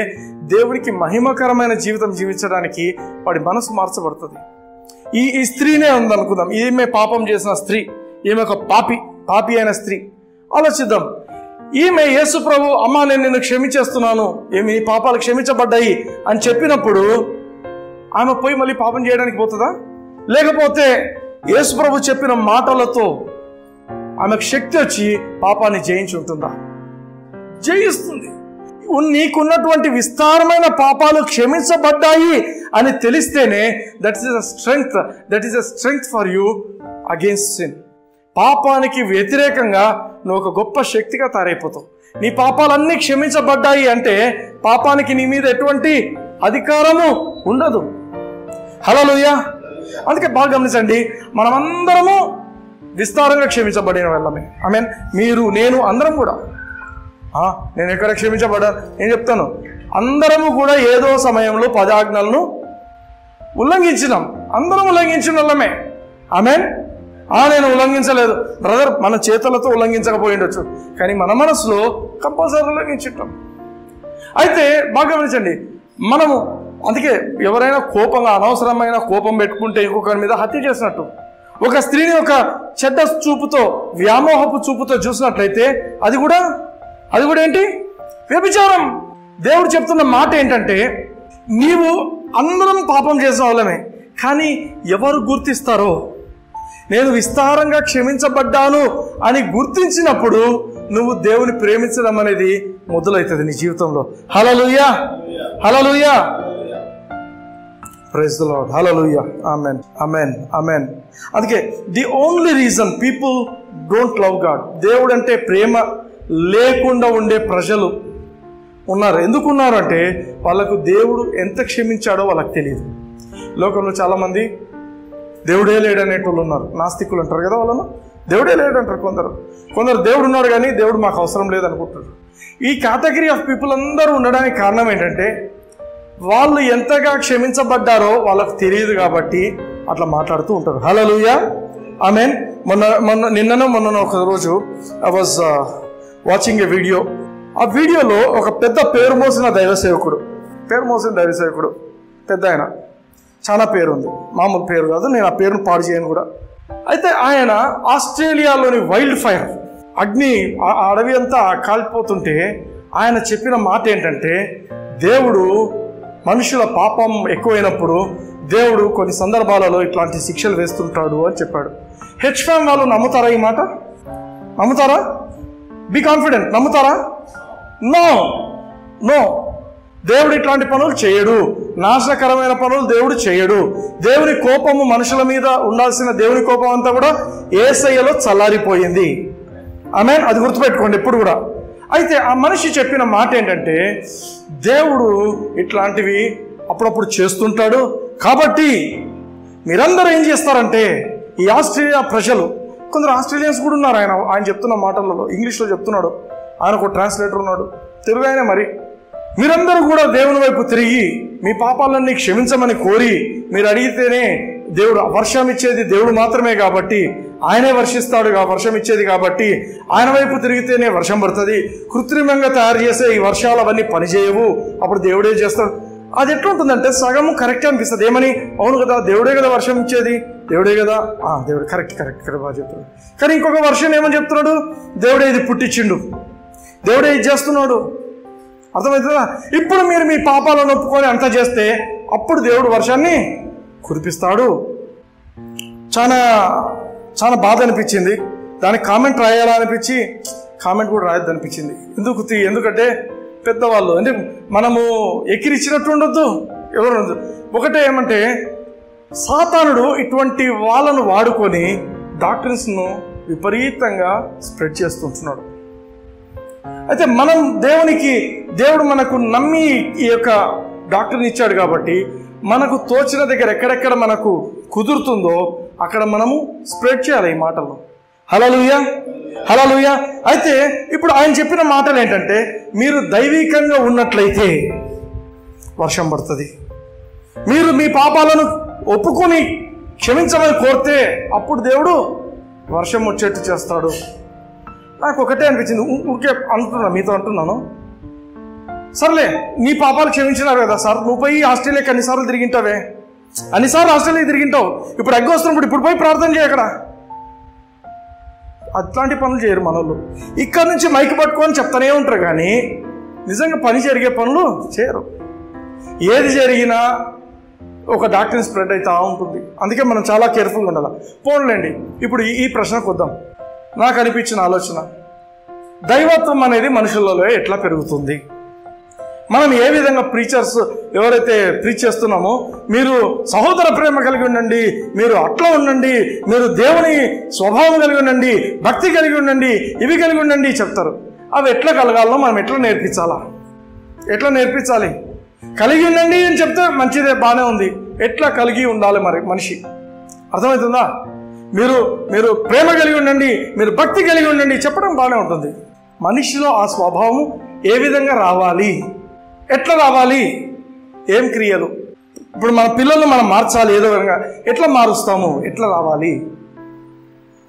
దేవుడికి మహిమకరమైన జీవితం జీవించడానికి వాడి మనసు మార్చబడుతుంది. ఈ స్త్రీనే ఉందనుకుందాం, ఈమె పాపం చేసిన స్త్రీ, ఈమె ఒక పాపి అయిన స్త్రీ. ఆలోచిద్దాం. ఈమె యేసు ప్రభు, అమ్మా నేను నిన్ను క్షమించేస్తున్నాను, ఏమి పాపాలు క్షమించబడ్డాయి అని చెప్పినప్పుడు ఆమె పోయి మళ్ళీ పాపం చేయడానికి పోతుందా? లేకపోతే యేసు ప్రభు చెప్పిన మాటలతో ఆమెకు శక్తి వచ్చి పాపాన్ని జయించి ఉంటుందా? జయిస్తుంది. నీకున్నటువంటి విస్తారమైన పాపాలు క్షమించబడ్డాయి అని తెలిస్తేనే that is a strength for you against sin. పాపానికి వ్యతిరేకంగా నువ్వు ఒక గొప్ప శక్తిగా తయారైపోతావు. నీ పాపాలన్నీ క్షమించబడ్డాయి అంటే పాపానికి నీ మీద ఎటువంటి అధికారము ఉండదు. హల్లెలూయా. అందుకే బాగా గమనించండి, మనమందరము విస్తారంగా క్షమించబడిన వాళ్ళమే. ఆమేన్. మీరు, నేను, అందరం కూడా. నేను ఎక్కడ క్షమించబడ్డాను? నేను చెప్తాను, అందరము కూడా ఏదో సమయంలో 10 ఆజ్ఞలను ఉల్లంఘించినాం. అందరం ఉల్లంఘించిన వాళ్ళమే. ఆమేన్. నేను ఉల్లంఘించలేదు బ్రదర్, మన చేతులతో ఉల్లంఘించకపోయి ఉండొచ్చు, కానీ మన మనసులో కంపల్సరీ ఉల్లంఘించుంటాం. అయితే బాగా గమనించండి, మనము అందుకే ఎవరైనా కోపంగా అనవసరమైన కోపం పెట్టుకుంటే ఇంకొకరి మీద హత్య చేసినట్టు, ఒక స్త్రీని ఒక చెడ్డ చూపుతో, వ్యామోహపు చూపుతో చూసినట్లయితే అది కూడా ఏంటి? వ్యభిచారం. దేవుడు చెప్తున్న మాట ఏంటంటే, నీవు అందరం పాపం చేసిన వాళ్ళమే, కానీ ఎవరు గుర్తిస్తారో, నేను విస్తారంగా క్షమించబడ్డాను అని గుర్తించినప్పుడు నువ్వు దేవుని ప్రేమించడం అనేది మొదలవుతుంది నీ జీవితంలో. హల్లెలూయా, హల్లెలూయా, ప్రైజ్ ది లార్డ్, హల్లెలూయా, ఆమేన్, ఆమేన్, ఆమేన్. అందుకే the only reason people don't love God, దేవుడు అంటే ప్రేమ లేకుండా ఉండే ప్రజలు ఉన్నారు. ఎందుకు ఉన్నారు అంటే వాళ్ళకు దేవుడు ఎంత క్షమించాడో వాళ్ళకి తెలియదు. లోకంలో చాలామంది దేవుడే లేడనేటోళ్ళు ఉన్నారు. నాస్తికులు అంటారు కదా వాళ్ళను, దేవుడే లేడంటారు. కొందరు దేవుడు ఉన్నాడు కానీ దేవుడు మాకు అవసరం లేదనుకుంటారు. ఈ కేటగిరీ ఆఫ్ పీపుల్ అందరూ ఉండడానికి కారణం ఏంటంటే వాళ్ళు ఎంతగా క్షమించబడ్డారో వాళ్ళకు తెలియదు కాబట్టి అట్లా మాట్లాడుతూ ఉంటారు. హల్లెలూయా, ఆమేన్. మొన్న ఒక రోజు I was watching a video. ఆ వీడియోలో ఒక పెద్ద పేరు మోసిన దైవ సేవకుడు, పెద్ద ఆయన, చాలా పేరు ఉంది, మామూలు పేరు కాదు, నేను ఆ పేరును పాడు చేయను కూడా. అయితే ఆయన ఆస్ట్రేలియాలోని వైల్డ్ ఫైర్, అగ్ని, ఆ అడవి అంతా కాలిపోతుంటే ఆయన చెప్పిన మాట ఏంటంటే, దేవుడు మనుషుల పాపం ఎక్కువైనప్పుడు దేవుడు కొన్ని సందర్భాలలో ఇట్లాంటి శిక్షలు వేస్తుంటాడు అని చెప్పాడు. హెచ్ఫామ్ వాళ్ళు నమ్ముతారా ఈ మాట? నమ్ముతారా? Be confident. నమ్ముతారా? నో. దేవుడు ఇట్లాంటి పనులు చేయడు, నాశనకరమైన పనులు దేవుడు చేయడు. దేవుని కోపము మనుషుల మీద ఉండాల్సిన దేవుని కోపం అంతా కూడా యేసయ్యలో చల్లారిపోయింది. ఆమేన్. అది గుర్తుపెట్టుకోండి ఎప్పుడు కూడా. అయితే ఆ మనిషి చెప్పిన మాట ఏంటంటే, దేవుడు ఇట్లాంటివి అప్పుడప్పుడు చేస్తుంటాడు, కాబట్టి మీరందరూ ఏం చేస్తారంటే, ఈ ఆస్ట్రేలియా ప్రజలు, కొందరు ఆస్ట్రేలియన్స్ కూడా ఉన్నారు, ఆయన చెప్తున్న మాటలలో ఇంగ్లీష్లో చెప్తున్నాడు, ఆయనకు ట్రాన్స్లేటర్ ఉన్నాడు, తెలుగు ఆయన. మరి మీరందరూ కూడా దేవుని వైపు తిరిగి మీ పాపాలన్నీ క్షమించమని కోరి మీరు అడిగితేనే దేవుడు వర్షం ఇచ్చేది దేవుడు మాత్రమే కాబట్టి ఆయనే వర్షం ఇచ్చేది కాబట్టి ఆయన వైపు తిరిగితేనే వర్షం పడుతుంది. కృత్రిమంగా తయారు చేసే ఈ వర్షాలు అవన్నీ పనిచేయవు, అప్పుడు దేవుడే చేస్తాడు. అది ఎట్లుంటుందంటే సగము కరెక్ట్ అనిపిస్తుంది. ఏమని? అవును కదా, దేవుడే కదా వర్షం ఇచ్చేది, దేవుడే కదా, దేవుడు కరెక్ట్ బాగా చెప్తున్నాడు. కానీ ఇంకొక వర్షం ఏమని చెప్తున్నాడు? దేవుడే ఇది పుట్టించిండు, దేవుడే ఇది చేస్తున్నాడు. అర్థమవుతుందా? ఇప్పుడు మీరు మీ పాపాలను ఒప్పుకొని అంతా చేస్తే అప్పుడు దేవుడు వర్షాన్ని కురిపిస్తాడు. చాలా చాలా బాధ అనిపించింది. దానికి కామెంట్ రాయాలా అనిపించి కామెంట్ కూడా రాయద్దు అనిపించింది. ఎందుకంటే పెద్దవాళ్ళు అంటే మనము ఎక్కిరిచ్చినట్టు ఉండొద్దు, ఎవరు ఉండదు. ఒకటే ఏమంటే, సాతానుడు ఇటువంటి వాళ్ళను వాడుకొని డాక్టర్స్ను విపరీతంగా స్ప్రెడ్ చేస్తుంటున్నాడు. అయితే మనం దేవుడు మనకు నమ్మి ఈ యొక్క డాక్టర్ని ఇచ్చాడు కాబట్టి మనకు తోచిన దగ్గర ఎక్కడెక్కడ మనకు కుదురుతుందో అక్కడ మనము స్ప్రెడ్ చేయాలి ఈ మాటలు. హల్లెలూయా, హల్లెలూయా. అయితే ఇప్పుడు ఆయన చెప్పిన మాటలు ఏంటంటే, మీరు దైవికంగా ఉన్నట్లయితే వర్షం పడుతుంది, మీరు మీ పాపాలను ఒప్పుకొని క్షమించమని కోరితే అప్పుడు దేవుడు వర్షం వచ్చేట్టు చేస్తాడు. నాకు ఒకటే అనిపించింది, ఊరికే మీతో అంటున్నాను, సర్లే నీ పాపాలు క్షమించినారు కదా సార్, నువ్వు పోయి ఆస్ట్రేలియాకి అన్నిసార్లు తిరిగింటావే, అన్నిసార్లు ఆస్ట్రేలియాకి తిరిగింటావు, ఇప్పుడు ఎగ్గ వస్తున్నప్పుడు ఇప్పుడు పోయి ప్రార్థన చేయ అక్కడ. అట్లాంటి పనులు చేయరు మనోళ్ళు. ఇక్కడ నుంచి మైక్ పట్టుకొని చెప్తానే ఉంటారు కానీ నిజంగా పని జరిగే పనులు చేయరు. ఏది జరిగినా ఒక డాక్టర్ని స్ప్రెడ్ అవుతూ ఉంటుంది. అందుకే మనం చాలా కేర్ఫుల్గా ఉండాలి. పోన్లేండి, ఇప్పుడు ఈ ప్రశ్నకు వద్దాం. నాకు అనిపించిన ఆలోచన, దైవత్వం అనేది మనుషులలో ఎట్లా పెరుగుతుంది? మనం ఏ విధంగా ప్రీచర్స్ ఎవరైతే ప్రీచ్ చేస్తున్నామో, మీరు సహోదర ప్రేమ కలిగి ఉండండి, మీరు అట్లా ఉండండి, మీరు దేవుని స్వభావం కలిగి ఉండండి, భక్తి కలిగి ఉండండి, ఇవి కలిగి ఉండండి చెప్తారు. అవి ఎట్లా కలగాలో మనం ఎట్లా నేర్పించాలా? ఎట్లా నేర్పించాలి? కలిగి ఉండండి అని చెప్తే మంచిదే, బాగానే ఉంది. ఎట్లా కలిగి ఉండాలి మరి మనిషి? అర్థమవుతుందా? మీరు ప్రేమ కలిగి ఉండండి, మీరు భక్తి కలిగి ఉండండి చెప్పడం బాగానే ఉంటుంది. మనిషిలో ఆ స్వభావం ఏ విధంగా రావాలి, ఎట్లా రావాలి, ఏం క్రియలు? ఇప్పుడు మన పిల్లల్ని మనం మార్చాలి ఏదో విధంగా, ఎట్లా మారుస్తాము, ఎట్లా రావాలి?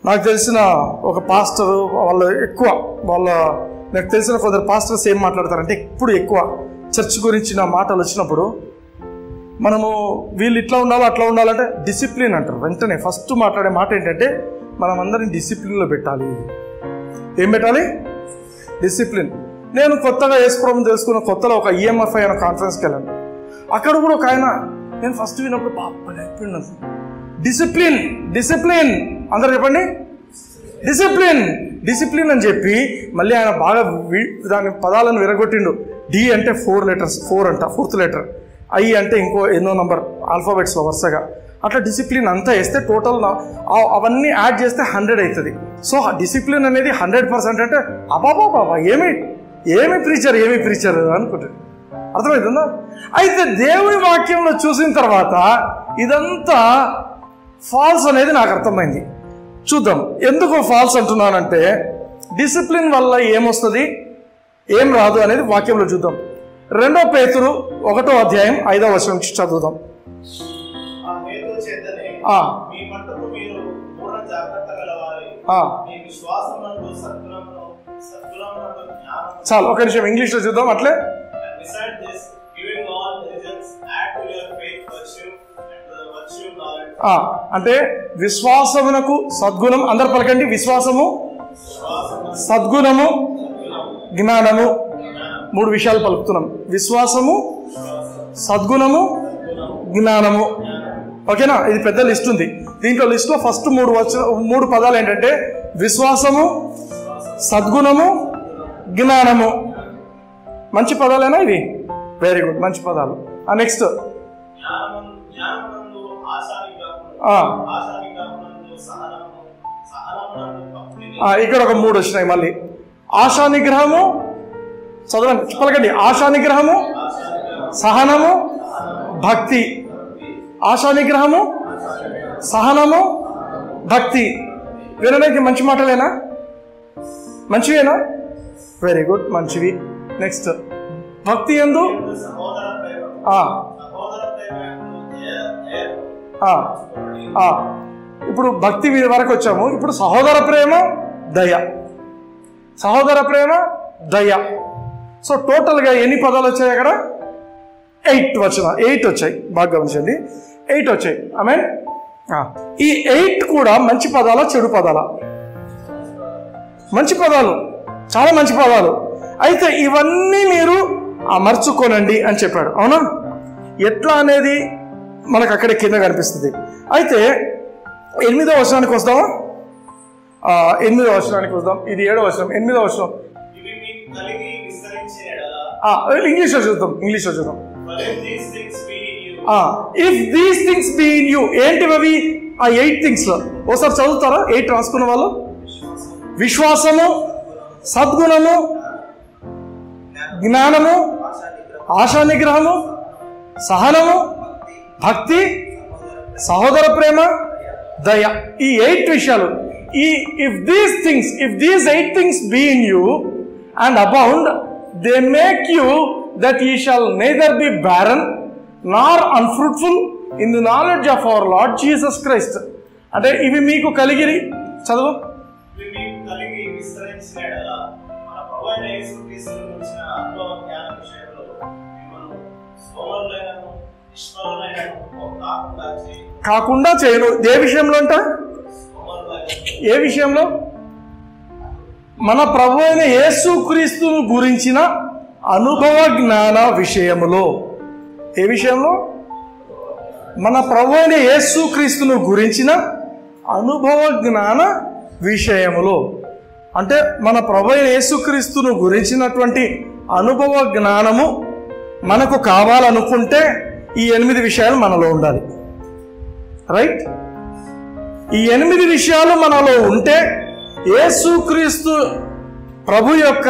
నాకు తెలిసిన ఒక పాస్టర్ నాకు తెలిసిన కొందరు పాస్టర్స్ ఏం మాట్లాడతారంటే, ఇప్పుడు ఎక్కువ చర్చ్ గురించిన మాటలు వచ్చినప్పుడు మనము వీళ్ళు ఇట్లా ఉండాలి అట్లా ఉండాలంటే డిసిప్లిన్ అంటారు. వెంటనే ఫస్ట్ మాట్లాడే మాట ఏంటంటే, మనం అందరినీ డిసిప్లిన్లో పెట్టాలి. ఏం పెట్టాలి? డిసిప్లిన్. నేను కొత్తగా యేసుప్రభుని తెలుసుకున్న కొత్తలో ఒక EMFI అనే కాన్ఫరెన్స్కి వెళ్ళాను. అక్కడ కూడా ఒక ఆయన, నేను ఫస్ట్ విన్నప్పుడు పాప డిసిప్లిన్ అందరూ చెప్పండి, డిసిప్లిన్ అని చెప్పి మళ్ళీ ఆయన బాగా దాని పదాలను విరగొట్టిండు. D అంటే 4 letters, 4 అంట, 4th letter. I అంటే ఇంకో ఎన్నో నంబర్ ఆల్ఫాబెట్స్లో వరుసగా. అట్లా డిసిప్లిన్ అంతా వేస్తే టోటల్ అవన్నీ యాడ్ చేస్తే 100 అవుతుంది. సో ఆ డిసిప్లిన్ అనేది 100% అంటే అబాబాబా ఏమి ప్రీచర్ అనుకుంటారు. అర్థమవుతుందా? అయితే దేవుని వాక్యంలో చూసిన తర్వాత ఇదంతా ఫాల్స్ అనేది నాకు అర్థమైంది. చూద్దాం ఎందుకు ఫాల్స్ అంటున్నానంటే, డిసిప్లిన్ వల్ల ఏమొస్తుంది ఏం రాదు అనేది వాక్యంలో చూద్దాం. 2 పేతురు 1వ అధ్యాయం 5వ వచనం నుంచి చదువుదాం. చాలు, ఒక నిమిషం ఇంగ్లీష్లో చూద్దాం. అట్లే అంటే విశ్వాసమునకు సద్గుణం, అందరు పలకండి, విశ్వాసము, సద్గుణము, జ్ఞానము. 3 విషయాలు పలుకుతున్నాం. విశ్వాసము, సద్గుణము, జ్ఞానము. ఓకేనా? ఇది పెద్ద లిస్ట్ ఉంది. దీంట్లో లిస్ట్లో ఫస్ట్ 3 పదాలు ఏంటంటే విశ్వాసము, సద్గుణము, జ్ఞానము. మంచి పదాలేనా ఇవి? వెరీ గుడ్, మంచి పదాలు. నెక్స్ట్ ఇక్కడ ఒక 3 వచ్చినాయి మళ్ళీ. ఆశా నిగ్రహము, చదవండి పలకండి. ఆశా నిగ్రహము, సహనము, భక్తి. ఆశా నిగ్రహము, సహనము, భక్తి. వినడానికి మంచి మాటలేనా? మంచివేనా? వెరీ గుడ్, మంచివి. నెక్స్ట్ భక్తి యందు ఇప్పుడు భక్తి వరకు వచ్చాము. ఇప్పుడు సహోదర ప్రేమ, దయ. సహోదర ప్రేమ, దయ. సో టోటల్గా ఎన్ని పదాలు వచ్చాయి అక్కడ? 8 వచ్చాయి. బాగా గమనించండి, 8 వచ్చాయి. ఆమేన్. ఈ 8 కూడా మంచి పదాలా చెడు పదాలా? మంచి పదాలు, చాలా మంచి పదాలు. అయితే ఇవన్నీ మీరు అమర్చుకోనండి అని చెప్పాడు. అవునా? ఎట్లా అనేది మనకు అక్కడే కింద కనిపిస్తుంది. అయితే 8వ వచనానికి వస్తామా? 8వ వచనానికి వద్దాం. ఇది 7వ వచనం. 8వ వచనం ఇంగ్లీష్లో చూద్దాం. If these things be in you. ఏంటివి ఆ 8 things? ఒకసారి చదువుతారా? 8 రాసుకున్న వాళ్ళు. విశ్వాసము, సద్గుణము, జ్ఞానము, ఆశా నిగ్రహము, సహనము, భక్తి, సహోదర ప్రేమ, దయ. ఈ 8 విషయాలు. If these 8 things be in you and abound, they make you that ye shall neither be barren nor unfruitful in the knowledge of our Lord Jesus Christ. అంటే ఇవి మీకు కలిగి, చదువు, కాకుండా చేయను. ఏ విషయంలో అంట? ఏ విషయంలో? మన ప్రభు అయిన యేసుక్రీస్తును గురించిన అనుభవ జ్ఞాన విషయములో. ఏ విషయంలో? మన ప్రభు అయిన యేసుక్రీస్తును గురించిన అనుభవ జ్ఞాన విషయములో. అంటే మన ప్రభు అయిన యేసుక్రీస్తును గురించినటువంటి అనుభవ జ్ఞానము మనకు కావాలనుకుంటే ఈ 8 విషయాలు మనలో ఉండాలి. రైట్? ఈ 8 విషయాలు మనలో ఉంటే యేసుక్రీస్తు ప్రభు యొక్క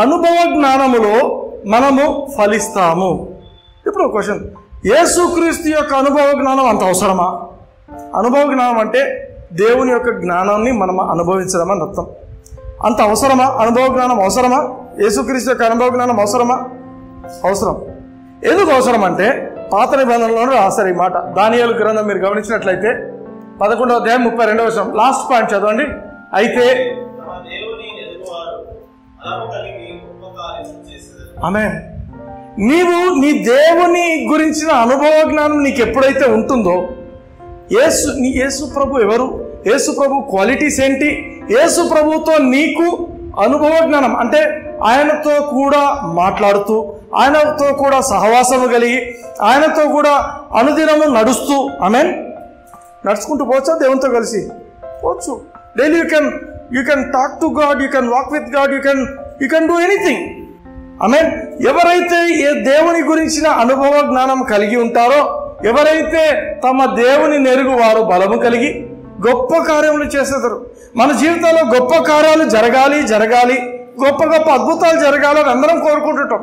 అనుభవ జ్ఞానములో మనము ఫలిస్తాము. ఇప్పుడు క్వశ్చన్, యేసుక్రీస్తు యొక్క అనుభవ జ్ఞానం అంత అవసరమా? అనుభవ జ్ఞానం అంటే దేవుని యొక్క జ్ఞానాన్ని మనం అనుభవించడం అని అర్థం. అంత అవసరమా? అనుభవ జ్ఞానం అవసరమా? యేసుక్రీస్తు యొక్క అనుభవ జ్ఞానం అవసరమా? అవసరం. ఎందుకు అవసరం అంటే పాత నిబంధనలోనే రాశారు ఈ మాట. దానియేలు గ్రంథం మీరు గమనించినట్లయితే 11వ అధ్యాయం 32వ వచనం లాస్ట్ పాయింట్ చదవండి. అయితే ఆమేన్. నీవు నీ దేవుని గురించిన అనుభవ జ్ఞానం నీకు ఎప్పుడైతే ఉంటుందో, యేసు ప్రభు ఎవరు, యేసు ప్రభు క్వాలిటీస్ ఏంటి, యేసు ప్రభుతో నీకు అనుభవ జ్ఞానం అంటే ఆయనతో కూడా మాట్లాడుతూ, ఆయనతో కూడా సహవాసము కలిగి, ఆయనతో కూడా అనుదినము నడుస్తూ, ఆమేన్, నడుచుకుంటూ పోవచ్చా? దేవునితో కలిసి పోవచ్చు. Daily you can talk to God, you can walk with God, you can do anything. Amen. ఎవరైతే ఏ దేవుని గురించిన అనుభవ జ్ఞానం కలిగి ఉంటారో, ఎవరైతే తమ దేవుని నెరుగు వారు బలము కలిగి గొప్ప కార్యములు చేసేదారు. మన జీవితంలో గొప్ప కార్యాలు జరగాలి, గొప్ప అద్భుతాలు జరగాలని అందరం కోరుకుంటుంటాం.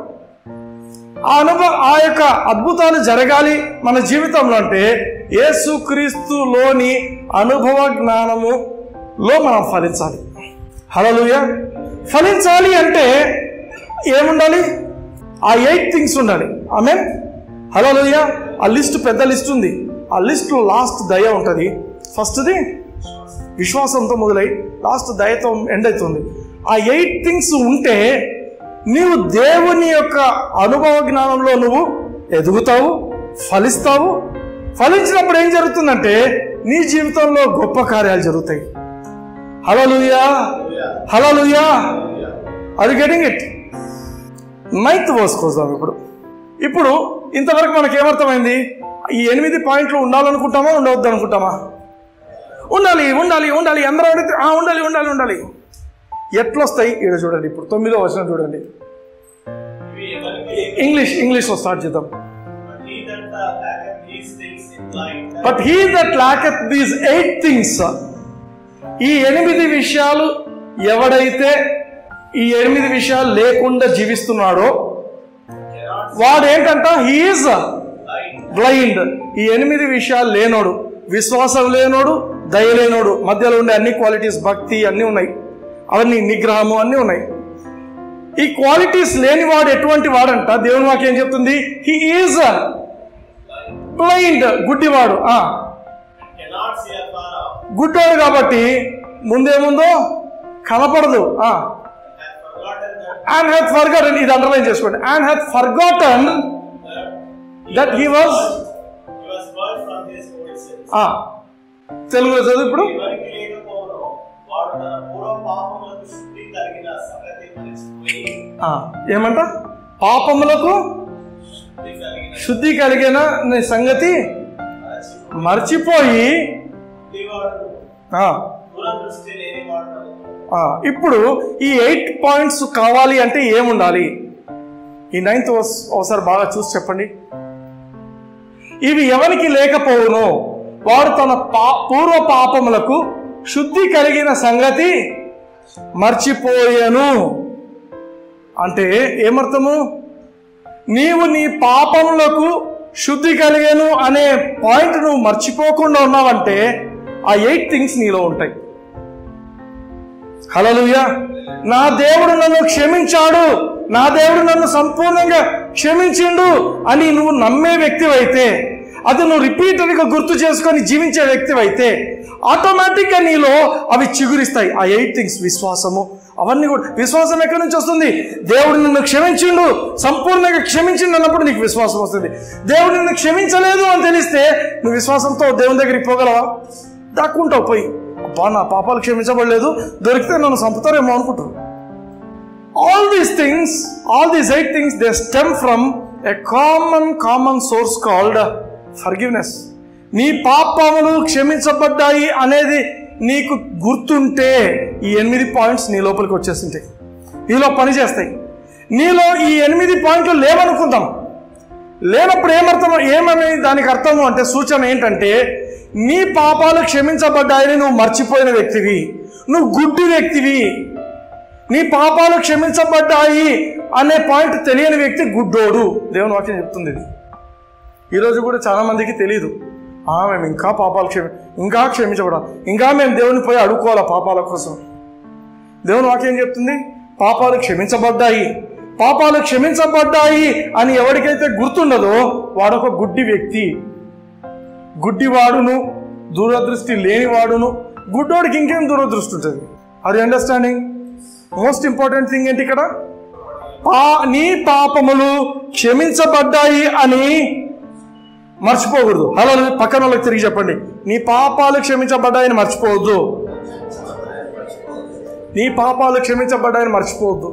ఆ యొక్క అద్భుతాలు జరగాలి మన జీవితంలో అంటే యేసుక్రీస్తులోని అనుభవ జ్ఞానములో మనం ఫలించాలి. హల్లెలూయా. ఫలించాలి అంటే ఏముండాలి? ఆ 8 థింగ్స్ ఉండాలి. ఆమేన్. హల్లెలూయా. ఆ లిస్ట్ పెద్ద లిస్ట్ ఉంది. ఆ లిస్ట్లో లాస్ట్ దయ ఉంటుంది. ఫస్ట్ది విశ్వాసంతో మొదలై లాస్ట్ దయతో ఎండ్ అవుతుంది. ఆ 8 థింగ్స్ ఉంటే నీవు దేవుని యొక్క అనుభవ జ్ఞానంలో నువ్వు ఎదుగుతావు, ఫలిస్తావు. ఫలించినప్పుడు ఏం జరుగుతుందంటే నీ జీవితంలో గొప్ప కార్యాలు జరుగుతాయి. Hallelujah, hallelujah. Are you getting it? 9th verse కోసం ఇప్పుడు ఇంతవరకు మనకి ఏమర్థమైంది? ఈ 8 పాయింట్లు ఉండాలనుకుంటామా, ఉండవద్దు అనుకుంటామా? ఉండాలి. అందరూ అడిగితే ఉండాలి. ఎట్లొస్తాయి? ఇక్కడ చూడండి. ఇప్పుడు 9వ వచనం చూడండి. ఇంగ్లీష్లో స్టార్ట్ చేద్దాం. But he that lacketh these 8 things, ఈ 8 విషయాలు ఎవడైతే ఈ 8 విషయాలు లేకుండా జీవిస్తున్నాడో వాడు ఏంటంట? He is blind. ఈ 8 విషయాలు లేనోడు, విశ్వాసం లేనోడు, దయ లేనోడు, మధ్యలో ఉండే అన్ని క్వాలిటీస్, భక్తి అన్నీ ఉన్నాయి, అవన్నీ నిగ్రహము అన్నీ ఉన్నాయి. ఈ క్వాలిటీస్ లేని వాడు ఎటువంటి వాడంట? దేవుని వాక్యం ఏం చెప్తుంది? హీ ఈజ్ బ్లైండ్, గుడ్డివాడు. గుడ్డోడు కాబట్టి ముందేముందో కనపడదు. And hath forgotten, ఇది అండర్లైన్ చేసుకోండి. And hath forgotten that he was తెలుగులో చదువు ఇప్పుడు. ఏమంట? పాపములకు శుద్ధి కలిగిన సంగతి మర్చిపోయి. ఇప్పుడు ఈ 8 పాయింట్స్ కావాలి అంటే ఏముండాలి? ఈ 9th ఒకసారి బాగా చూసి చెప్పండి. ఇవి ఎవరికి లేకపోవునో వాడు తన పూర్వ పాపములకు శుద్ధి కలిగిన సంగతి మర్చిపోయాను. అంటే ఏమర్థము? నీవు నీ పాపములకు శుద్ధి కలిగాను అనే పాయింట్ నువ్వు మర్చిపోకుండా ఉన్నావంటే ఆ 8 థింగ్స్ నీలో ఉంటాయి. హల్లెలూయా. నా దేవుడు నన్ను క్షమించాడు, నా దేవుడు నన్ను సంపూర్ణంగా క్షమించిండు అని నువ్వు నమ్మే వ్యక్తివైతే, అది నువ్వు రిపీటెడ్గా గుర్తు చేసుకొని జీవించే వ్యక్తివైతే ఆటోమేటిక్గా నీలో అవి చిగురిస్తాయి. ఆ 8 థింగ్స్, విశ్వాసము, అవన్నీ కూడా. విశ్వాసం ఎక్కడి నుంచి వస్తుంది? దేవుడు నిన్ను క్షమించిండు, సంపూర్ణంగా క్షమించిండు అన్నప్పుడు నీకు విశ్వాసం వస్తుంది. దేవుడు నిన్ను క్షమించలేదు అని తెలిస్తే నువ్వు విశ్వాసంతో దేవుని దగ్గరికి పోగలవా? దాక్కుంటావు పోయి. అబ్బా, నా పాపాలు క్షమించబడలేదు, దొరికితే నన్ను చంపుతారేమో అనుకుంటారు. All these 8 things, they stem from a common source called forgiveness. నీ పాపములు క్షమించబడ్డాయి అనేది నీకు గుర్తుంటే ఈ 8 పాయింట్స్ నీ లోపలికి వచ్చేసింటాయి, నీలో పనిచేస్తాయి. నీలో ఈ 8 పాయింట్లు లేవనుకుందాం. లేనప్పుడు ఏమని దానికి అర్థము అంటే సూచన ఏంటంటే నీ పాపాలు క్షమించబడ్డాయని నువ్వు మర్చిపోయిన వ్యక్తివి, నువ్వు గుడ్డి వ్యక్తివి. నీ పాపాలు క్షమించబడ్డాయి అనే పాయింట్ తెలియని వ్యక్తి గుడ్డోడు. దేవుని వాక్యం చెప్తుంది. ఇది ఈరోజు కూడా చాలా మందికి తెలియదు. మేము ఇంకా పాపాలు ఇంకా క్షమించబడాలి, ఇంకా మేము దేవుని పోయి అడుక్కోవాలా పాపాల కోసం. దేవుని వాక్యం చెప్తుంది పాపాలు క్షమించబడ్డాయి. పాపాలు క్షమించబడ్డాయి అని ఎవరికైతే గుర్తుండదో వాడొక గుడ్డి వ్యక్తి, గుడ్డివాడును, దూరదృష్టి లేనివాడును. గుడ్డోడికి ఇంకేం దూరదృష్టి ఉంటుంది? Are you understanding? Most important thing ఏంటి ఇక్కడ? నీ పాపములు క్షమించబడ్డాయి అని మర్చిపోకూడదు. అలా పక్కన వాళ్ళకి తిరిగి చెప్పండి, నీ పాపాలు క్షమించబడ్డాయని మర్చిపోవద్దు. నీ పాపాలు క్షమించబడ్డాయని మర్చిపోవద్దు.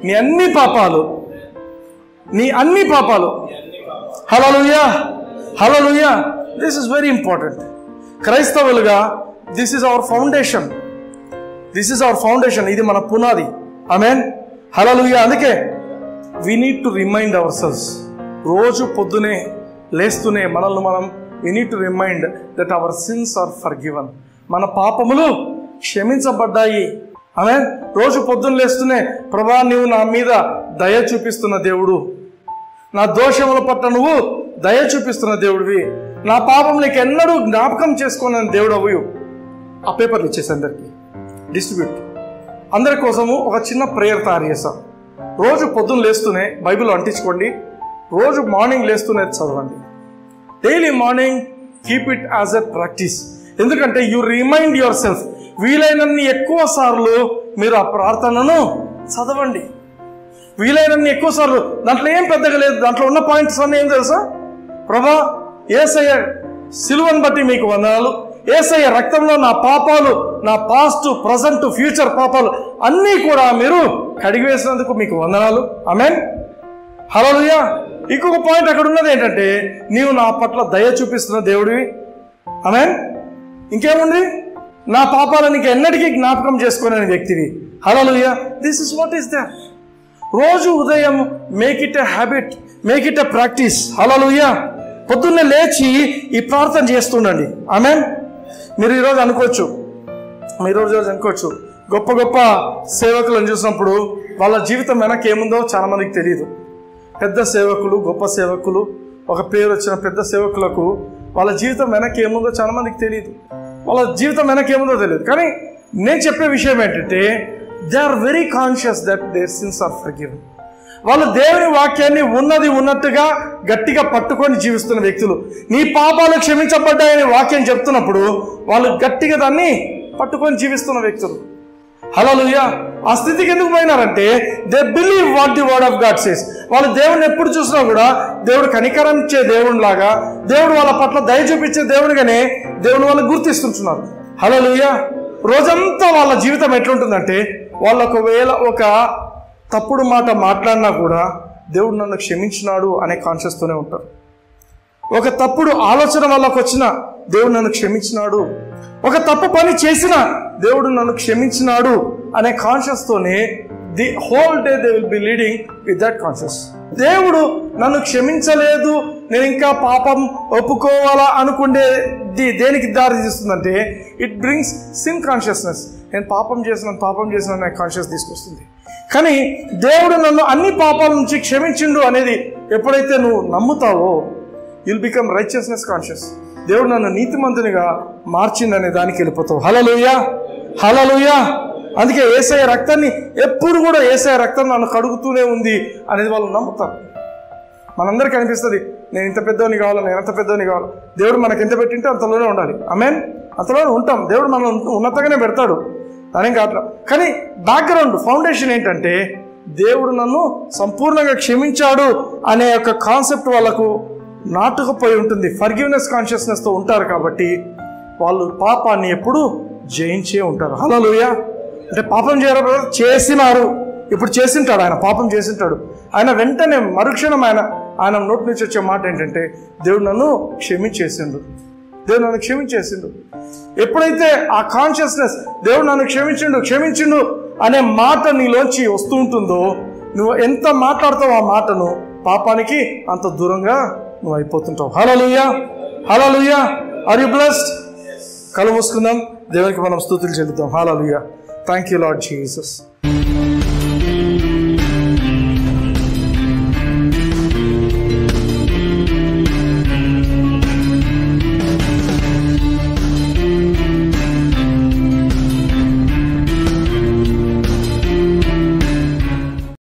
నీ అన్ని పాపాలు hallelujah, hallelujah. This is very important. క్రైస్తవులుగా దిస్ ఇస్ అవర్ ఫౌండేషన్. ఇది మన పునాది. ఆమేన్, హల్లెలూయా. అందుకే we need to remind ourselves. రోజు పొద్దునే లేస్తూనే మనల్ని మనం we need to remind that our sins are forgiven. మన పాపములు క్షమించబడ్డాయి. ఆమేన్. రోజు పొద్దున్న లేస్తూనే ప్రభా నీవు నా మీద దయ చూపిస్తున్న దేవుడు, నా దోషముల పట్ల నువ్వు దయ చూపిస్తున్న దేవుడివి, నా పాపం నీకు ఎన్నడూ జ్ఞాపకం చేసుకున్న దేవుడు అవ్వు. ఆ పేపర్లు ఇచ్చేసి అందరికి డిస్ట్రిబ్యూట్. అందరి కోసము ఒక చిన్న ప్రేయర్ తయారు చేస్తాం. రోజు పొద్దున్న లేస్తూనే బైబిల్ అంటించుకోండి, రోజు మార్నింగ్ లేస్తూనే చదవండి. Daily morning keep it as a practice. ఎందుకంటే యు రిమైండ్ యువర్ సెల్ఫ్. వీలైనన్ని ఎక్కువ సార్లు మీరు ఆ ప్రార్థనను చదవండి. వీలైనన్ని ఎక్కువ సార్లు. దాంట్లో ఏం పెద్దగా లేదు. దాంట్లో ఉన్న పాయింట్స్ అన్నీ ఏం తెలుసా? ప్రభా యేసయ్య సిలువను బట్టి మీకు వందనాలు, యేసయ్య రక్తంలో నా పాపాలు, నా పాస్ట్, ప్రజెంట్, ఫ్యూచర్ పాపాలు అన్నీ కూడా మీరు కడిగివేసినందుకు మీకు వందనాలు. ఆమేన్, హల్లెలూయా. ఇంకొక పాయింట్ అక్కడ ఉన్నది ఏంటంటే నీవు నా పట్ల దయ చూపిస్తున్న దేవుడివి. ఆమేన్. ఇంకేముంది? నా పాపాలను నీకు ఎన్నటికీ జ్ఞాపకం చేసుకునే వ్యక్తివి. Hallelujah. This is what is that. రోజు ఉదయం make it a habit, make it a practice. Hallelujah. పొద్దున్నే లేచి ఈ ప్రార్థన చేస్తుండండి. ఆమేన్. మీరు ఈరోజు అనుకోవచ్చు గొప్ప గొప్ప సేవకులను చూసినప్పుడు వాళ్ళ జీవితం వెనక ఏముందో చాలా మందికి తెలియదు. పెద్ద సేవకులు, గొప్ప సేవకులు, ఒక పేరు వచ్చిన పెద్ద సేవకులకు వాళ్ళ జీవితం వెనక ఏముందో చాలా మందికి తెలియదు. కానీ నేను చెప్పే విషయం ఏంటంటే they are very conscious that their sins are forgiven. వాళ్ళు దేవుని వాక్యాన్ని ఉన్నది ఉన్నట్టుగా గట్టిగా పట్టుకొని జీవిస్తున్న వ్యక్తులు. నీ పాపాలు క్షమించబడ్డాయని వాక్యం చెప్తున్నప్పుడు వాళ్ళు గట్టిగా దాన్ని పట్టుకొని జీవిస్తున్న వ్యక్తులు. హల్లెలూయా. ఆ స్థితికి ఎందుకు పోయినారంటే they believe what the word of God says. వాళ్ళు దేవుడిని ఎప్పుడు చూసినా కూడా దేవుడు కనికరించే దేవుని లాగా, దేవుడు వాళ్ళ పట్ల దయ చూపించే దేవునిగానే దేవుని వాళ్ళు గుర్తిస్తుంటున్నారు. హల్లెలూయా. రోజంతా వాళ్ళ జీవితం ఎట్లుంటుందంటే వాళ్ళు ఒకవేళ ఒక తప్పుడు మాట మాట్లాడినా కూడా దేవుడు నన్ను క్షమించినాడు అనే కాన్షియస్తోనే ఉంటారు. ఒక తప్పుడు ఆలోచన వాళ్ళకు వచ్చిన దేవుడు నన్ను క్షమించినాడు, ఒక తప్పు పని చేసిన దేవుడు నన్ను క్షమించినాడు అనే కాన్షియస్తోనే the whole day they will be leading with that conscious. దేవుడు నన్ను క్షమించలేదు, నేను ఇంకా పాపం ఒప్పుకోవాలా అనుకునేది దేనికి దారి తీస్తుందంటే ఇట్ బ్రింగ్స్ సిన్ కాన్షియస్నెస్. నేను పాపం చేసిన అనే కాన్షియస్ తీసుకొస్తుంది. కానీ దేవుడు నన్ను అన్ని పాపాల నుంచి క్షమించిండు అనేది ఎప్పుడైతే నువ్వు నమ్ముతావో యుల్ బికమ్ రైచియస్నెస్ కాన్షియస్. దేవుడు నన్ను నీతిమంతునిగా మార్చిండనే దానికి వెళ్ళిపోతావు. హల్లెలూయా, హల్లెలూయా. అందుకే యేసయ్య రక్తాన్ని ఎప్పుడు కూడా యేసయ్య రక్తం నన్ను కడుగుతూనే ఉంది అనేది వాళ్ళు నమ్ముతారు. మనందరికీ అనిపిస్తుంది నేను ఇంత పెద్దోని కావాలి, నేను ఎంత పెద్దోని కావాలి. దేవుడు మనకి ఎంత పెట్టింటే అంతలోనే ఉండాలి. ఆమేన్. అంతలోనే ఉంటాం. దేవుడు మనం ఉన్నతంగానే పెడతాడు, దానేం కావట్లేదు. కానీ బ్యాక్గ్రౌండ్ ఫౌండేషన్ ఏంటంటే దేవుడు నన్ను సంపూర్ణంగా క్షమించాడు అనే ఒక కాన్సెప్ట్ వాళ్ళకు నాటుకుపోయి ఉంటుంది. ఫర్గివ్నెస్ కాన్షియస్నెస్తో ఉంటారు కాబట్టి వాళ్ళు పాపాన్ని ఎప్పుడు జయించే ఉంటారు. హల్లెలూయా. అంటే పాపం చేసినారు, ఇప్పుడు చేసింటాడు, ఆయన పాపం చేసింటాడు. ఆయన వెంటనే మరుక్షణం ఆయన నోటి నుంచి వచ్చే మాట ఏంటంటే దేవుడు నన్ను క్షమించేసిండు. ఎప్పుడైతే ఆ కాన్షియస్నెస్ దేవుడు నన్ను క్షమించిండు అనే మాట నీలోంచి వస్తూ ఉంటుందో, నువ్వు ఎంత మాట్లాడతావు ఆ మాటను, పాపానికి అంత దూరంగా నువ్వు అయిపోతుంటావు. Hallelujah, hallelujah. Are you blessed? కళ్ళు మూసుకుందాం, దేవునికి మనం స్తుతులు చెల్లిద్దాం. Hallelujah. Thank you Lord Jesus.